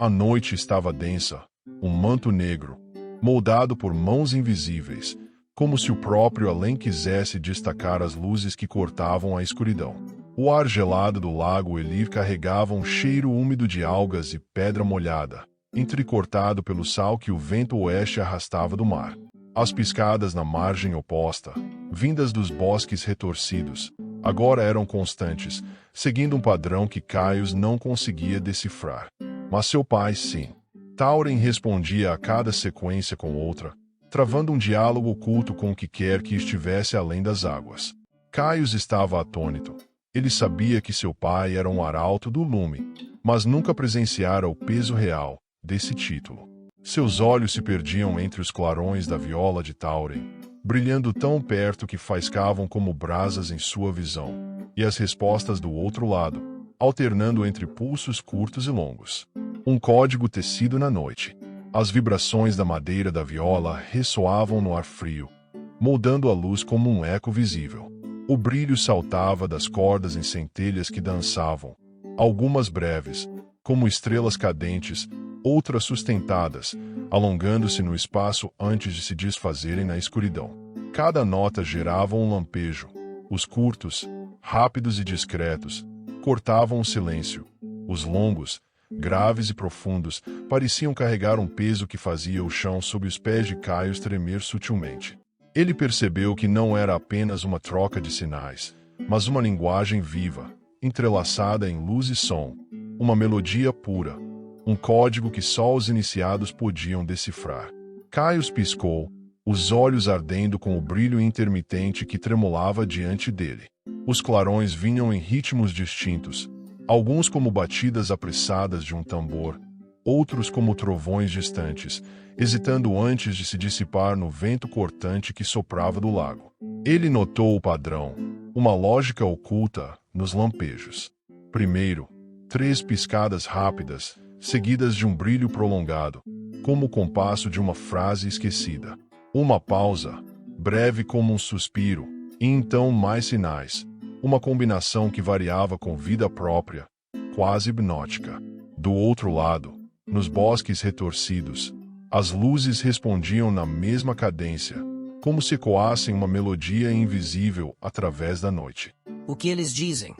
A noite estava densa, um manto negro, moldado por mãos invisíveis, como se o próprio além quisesse destacar as luzes que cortavam a escuridão. O ar gelado do lago Elir carregava um cheiro úmido de algas e pedra molhada, entrecortado pelo sal que o vento oeste arrastava do mar. As piscadas na margem oposta, vindas dos bosques retorcidos, agora eram constantes, seguindo um padrão que Caius não conseguia decifrar. Mas seu pai, sim. Tauren respondia a cada sequência com outra, travando um diálogo oculto com o que quer que estivesse além das águas. Caius estava atônito. Ele sabia que seu pai era um arauto do lume, mas nunca presenciara o peso real desse título. Seus olhos se perdiam entre os clarões da viola de Tauren, brilhando tão perto que faiscavam como brasas em sua visão, e as respostas do outro lado, alternando entre pulsos curtos e longos. Um código tecido na noite. As vibrações da madeira da viola ressoavam no ar frio, moldando a luz como um eco visível. O brilho saltava das cordas em centelhas que dançavam, algumas breves, como estrelas cadentes, outras sustentadas, alongando-se no espaço antes de se desfazerem na escuridão. Cada nota gerava um lampejo. Os curtos, rápidos e discretos, cortavam o silêncio. Os longos, graves e profundos, pareciam carregar um peso que fazia o chão sob os pés de Caius tremer sutilmente. Ele percebeu que não era apenas uma troca de sinais, mas uma linguagem viva, entrelaçada em luz e som, uma melodia pura, um código que só os iniciados podiam decifrar. Caius piscou, os olhos ardendo com o brilho intermitente que tremulava diante dele. Os clarões vinham em ritmos distintos, alguns como batidas apressadas de um tambor, outros como trovões distantes, hesitando antes de se dissipar no vento cortante que soprava do lago. Ele notou o padrão, uma lógica oculta nos lampejos. Primeiro, 3 piscadas rápidas, seguidas de um brilho prolongado, como o compasso de uma frase esquecida. Uma pausa, breve como um suspiro, e então mais sinais. Uma combinação que variava com vida própria, quase hipnótica. Do outro lado, nos bosques retorcidos, as luzes respondiam na mesma cadência, como se ecoassem uma melodia invisível através da noite. O que eles dizem?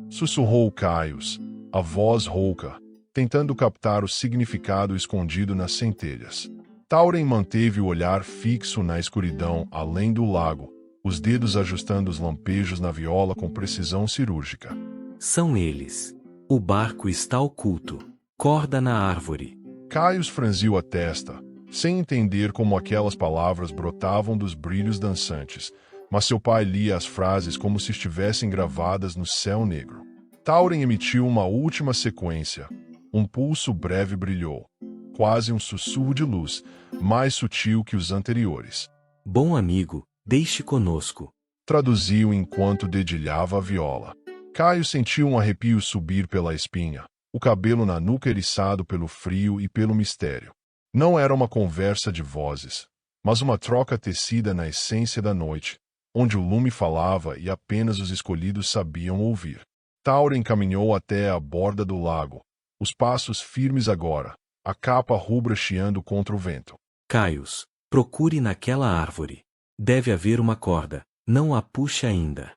Sussurrou Caius, a voz rouca, tentando captar o significado escondido nas centelhas. Tauren manteve o olhar fixo na escuridão além do lago, os dedos ajustando os lampejos na viola com precisão cirúrgica. São eles. O barco está oculto. Corda na árvore. Caius franziu a testa, sem entender como aquelas palavras brotavam dos brilhos dançantes, mas seu pai lia as frases como se estivessem gravadas no céu negro. Tauren emitiu uma última sequência. Um pulso breve brilhou, quase um sussurro de luz, mais sutil que os anteriores. Bom amigo, deixe conosco. Traduziu enquanto dedilhava a viola. Caius sentiu um arrepio subir pela espinha, o cabelo na nuca eriçado pelo frio e pelo mistério. Não era uma conversa de vozes, mas uma troca tecida na essência da noite, onde o lume falava e apenas os escolhidos sabiam ouvir. Tauren caminhou até a borda do lago, os passos firmes agora, a capa rubra chiando contra o vento. Caius, procure naquela árvore. Deve haver uma corda, não a puxe ainda.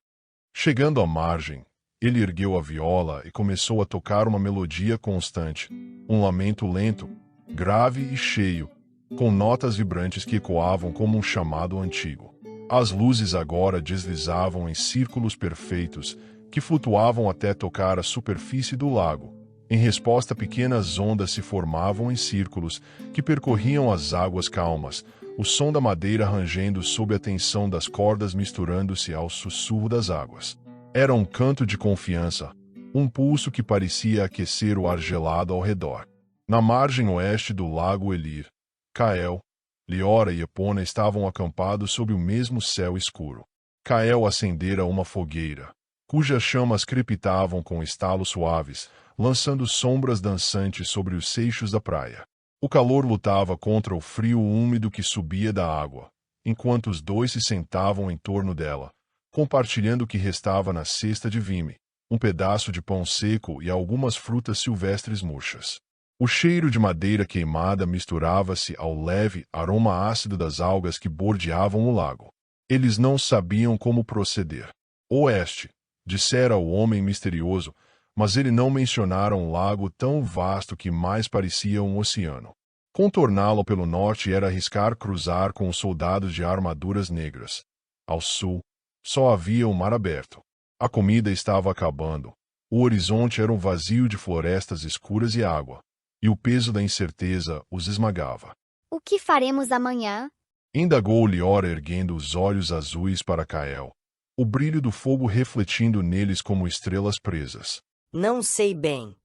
Chegando à margem, ele ergueu a viola e começou a tocar uma melodia constante, um lamento lento, grave e cheio, com notas vibrantes que ecoavam como um chamado antigo. As luzes agora deslizavam em círculos perfeitos, que flutuavam até tocar a superfície do lago. Em resposta, pequenas ondas se formavam em círculos, que percorriam as águas calmas, o som da madeira rangendo sob a tensão das cordas misturando-se ao sussurro das águas. Era um canto de confiança, um pulso que parecia aquecer o ar gelado ao redor. Na margem oeste do lago Elir, Cael, Liora e Epona estavam acampados sob o mesmo céu escuro. Cael acendera uma fogueira, cujas chamas crepitavam com estalos suaves, lançando sombras dançantes sobre os seixos da praia. O calor lutava contra o frio úmido que subia da água, enquanto os dois se sentavam em torno dela, compartilhando o que restava na cesta de vime, um pedaço de pão seco e algumas frutas silvestres murchas. O cheiro de madeira queimada misturava-se ao leve aroma ácido das algas que bordeavam o lago. Eles não sabiam como proceder. Oeste, dissera o homem misterioso, mas ele não mencionara um lago tão vasto que mais parecia um oceano. Contorná-lo pelo norte era arriscar cruzar com os soldados de armaduras negras. Ao sul, só havia o mar aberto. A comida estava acabando. O horizonte era um vazio de florestas escuras e água. E o peso da incerteza os esmagava. O que faremos amanhã? Indagou Liora erguendo os olhos azuis para Kael, o brilho do fogo refletindo neles como estrelas presas. Não sei bem.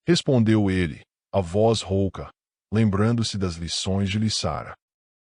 Respondeu ele, a voz rouca, lembrando-se das lições de Lissara.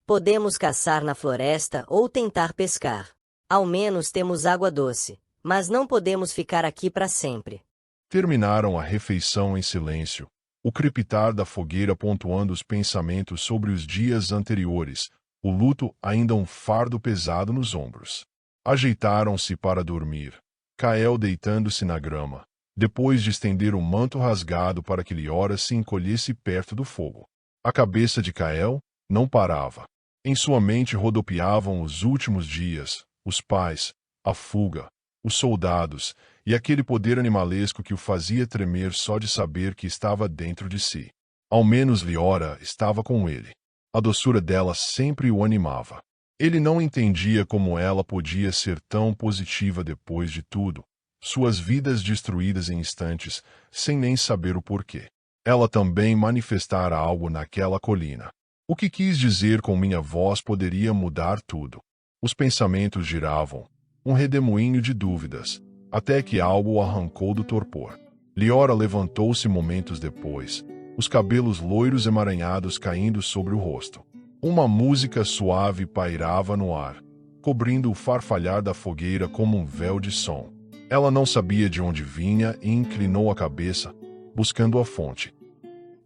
Podemos caçar na floresta ou tentar pescar. Ao menos temos água doce, mas não podemos ficar aqui para sempre. Terminaram a refeição em silêncio, o crepitar da fogueira pontuando os pensamentos sobre os dias anteriores, o luto ainda um fardo pesado nos ombros. Ajeitaram-se para dormir, Kael deitando-se na grama, depois de estender o manto rasgado para que Liora se encolhesse perto do fogo. A cabeça de Kael não parava. Em sua mente rodopiavam os últimos dias, os pais, a fuga, os soldados e aquele poder animalesco que o fazia tremer só de saber que estava dentro de si. Ao menos Liora estava com ele. A doçura dela sempre o animava. Ele não entendia como ela podia ser tão positiva depois de tudo, suas vidas destruídas em instantes, sem nem saber o porquê. Ela também manifestara algo naquela colina. O que quis dizer com minha voz poderia mudar tudo. Os pensamentos giravam, um redemoinho de dúvidas, até que algo o arrancou do torpor. Liora levantou-se momentos depois, os cabelos loiros emaranhados caindo sobre o rosto. Uma música suave pairava no ar, cobrindo o farfalhar da fogueira como um véu de som. Ela não sabia de onde vinha e inclinou a cabeça, buscando a fonte.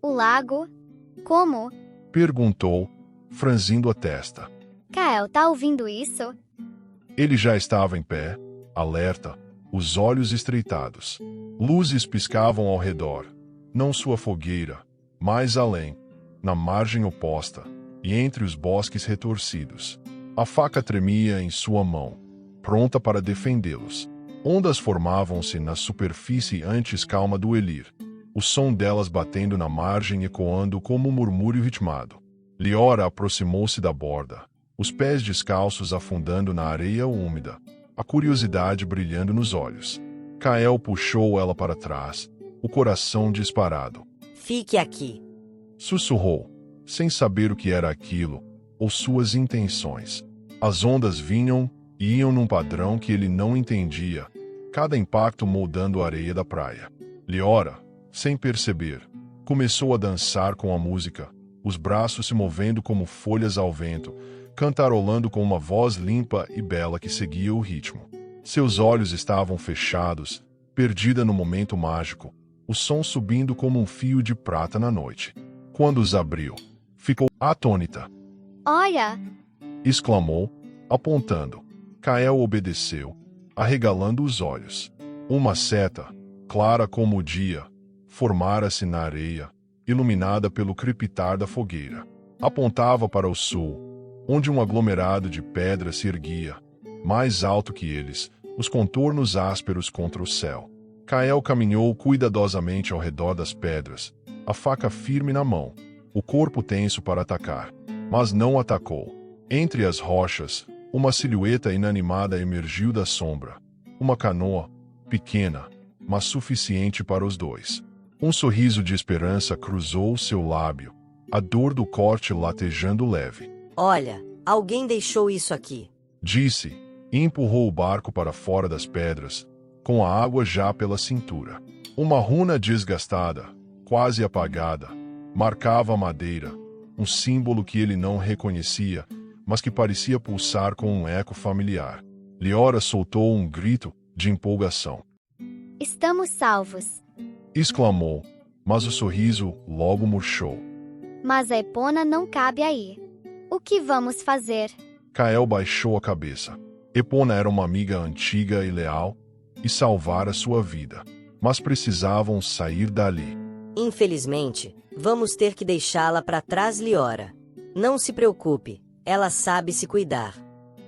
O lago? Como? Perguntou, franzindo a testa. Kael, tá ouvindo isso? Ele já estava em pé, alerta, os olhos estreitados. Luzes piscavam ao redor, não sua fogueira, mais além, na margem oposta, e entre os bosques retorcidos. A faca tremia em sua mão, pronta para defendê-los. Ondas formavam-se na superfície antes calma do Elir, o som delas batendo na margem ecoando como um murmúrio ritmado. Liora aproximou-se da borda, os pés descalços afundando na areia úmida, a curiosidade brilhando nos olhos. Kael puxou ela para trás, o coração disparado. Fique aqui. Sussurrou, sem saber o que era aquilo, ou suas intenções. As ondas vinham e iam num padrão que ele não entendia, cada impacto moldando a areia da praia. Liora, sem perceber, começou a dançar com a música, os braços se movendo como folhas ao vento, cantarolando com uma voz limpa e bela que seguia o ritmo. Seus olhos estavam fechados, perdida no momento mágico, o som subindo como um fio de prata na noite. Quando os abriu, ficou atônita. Olha! Exclamou, apontando. Kael obedeceu, arregalando os olhos. Uma seta, clara como o dia, formara-se na areia, iluminada pelo crepitar da fogueira. Apontava para o sul, onde um aglomerado de pedras se erguia, mais alto que eles, os contornos ásperos contra o céu. Kael caminhou cuidadosamente ao redor das pedras, a faca firme na mão, o corpo tenso para atacar, mas não atacou. Entre as rochas, uma silhueta inanimada emergiu da sombra. Uma canoa, pequena, mas suficiente para os dois. Um sorriso de esperança cruzou seu lábio, a dor do corte latejando leve. Olha, alguém deixou isso aqui. Disse, e empurrou o barco para fora das pedras, com a água já pela cintura. Uma runa desgastada, quase apagada, marcava a madeira, um símbolo que ele não reconhecia, mas que parecia pulsar com um eco familiar. Liora soltou um grito de empolgação. Estamos salvos. Exclamou, mas o sorriso logo murchou. Mas a Epona não cabe aí. O que vamos fazer? Kael baixou a cabeça. Epona era uma amiga antiga e leal, e salvara sua vida. Mas precisavam sair dali. Infelizmente, vamos ter que deixá-la para trás, Liora. Não se preocupe, ela sabe se cuidar.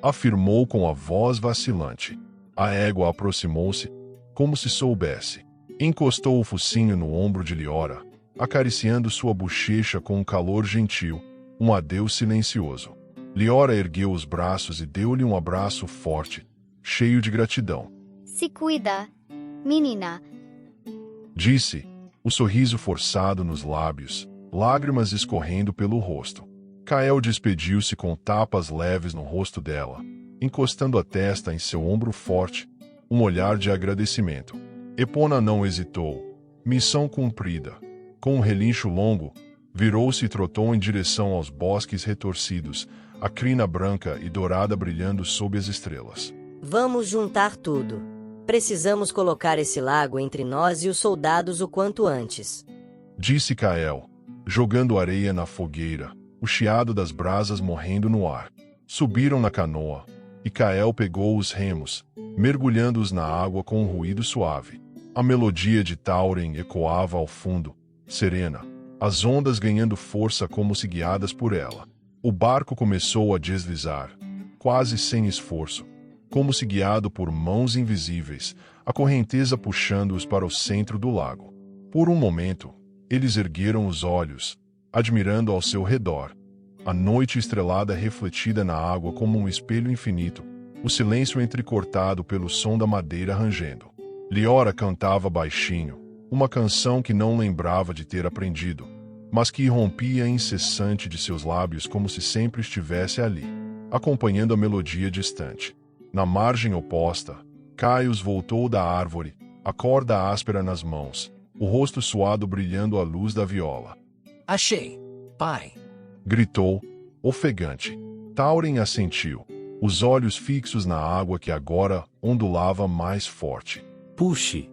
Afirmou com a voz vacilante. A égua aproximou-se, como se soubesse. Encostou o focinho no ombro de Liora, acariciando sua bochecha com um calor gentil, um adeus silencioso. Liora ergueu os braços e deu-lhe um abraço forte, cheio de gratidão. Se cuida, menina. Disse, o sorriso forçado nos lábios, lágrimas escorrendo pelo rosto. Kael despediu-se com tapas leves no rosto dela, encostando a testa em seu ombro forte, um olhar de agradecimento. Epona não hesitou. Missão cumprida. Com um relincho longo, virou-se e trotou em direção aos bosques retorcidos, a crina branca e dourada brilhando sob as estrelas. Vamos juntar tudo. Precisamos colocar esse lago entre nós e os soldados o quanto antes. Disse Kael, jogando areia na fogueira, o chiado das brasas morrendo no ar. Subiram na canoa, e Kael pegou os remos, mergulhando-os na água com um ruído suave. A melodia de Tauren ecoava ao fundo, serena, as ondas ganhando força como se guiadas por ela. O barco começou a deslizar, quase sem esforço, como se guiado por mãos invisíveis, a correnteza puxando-os para o centro do lago. Por um momento, eles ergueram os olhos, admirando ao seu redor. A noite estrelada refletida na água como um espelho infinito, o silêncio entrecortado pelo som da madeira rangendo. Liora cantava baixinho, uma canção que não lembrava de ter aprendido, mas que irrompia incessante de seus lábios como se sempre estivesse ali, acompanhando a melodia distante. Na margem oposta, Caius voltou da árvore, a corda áspera nas mãos, o rosto suado brilhando à luz da viola. Achei, pai. Gritou, ofegante. Tauren assentiu, os olhos fixos na água que agora ondulava mais forte. Puxe!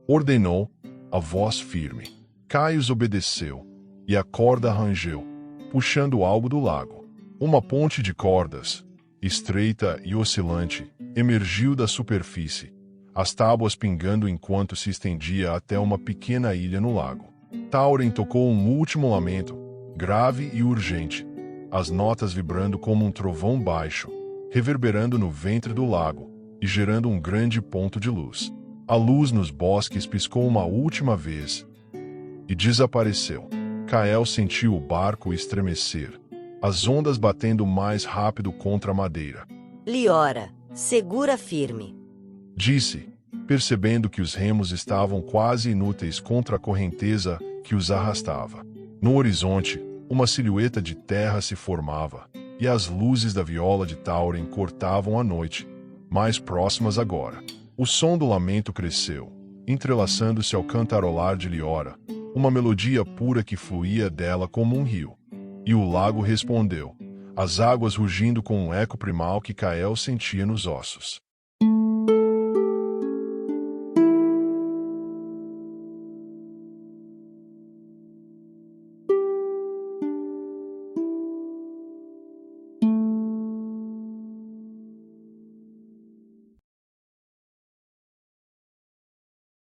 Ordenou, a voz firme. Caius obedeceu, e a corda rangeu, puxando algo do lago. Uma ponte de cordas, estreita e oscilante, emergiu da superfície, as tábuas pingando enquanto se estendia até uma pequena ilha no lago. Tauren tocou um último lamento, grave e urgente, as notas vibrando como um trovão baixo, reverberando no ventre do lago e gerando um grande ponto de luz. A luz nos bosques piscou uma última vez e desapareceu. Kael sentiu o barco estremecer, as ondas batendo mais rápido contra a madeira. Liora, segura firme. Disse, percebendo que os remos estavam quase inúteis contra a correnteza que os arrastava. No horizonte, uma silhueta de terra se formava, e as luzes da viola de Tauren cortavam a noite, mais próximas agora. O som do lamento cresceu, entrelaçando-se ao cantarolar de Liora, uma melodia pura que fluía dela como um rio. E o lago respondeu, as águas rugindo com um eco primal que Kael sentia nos ossos.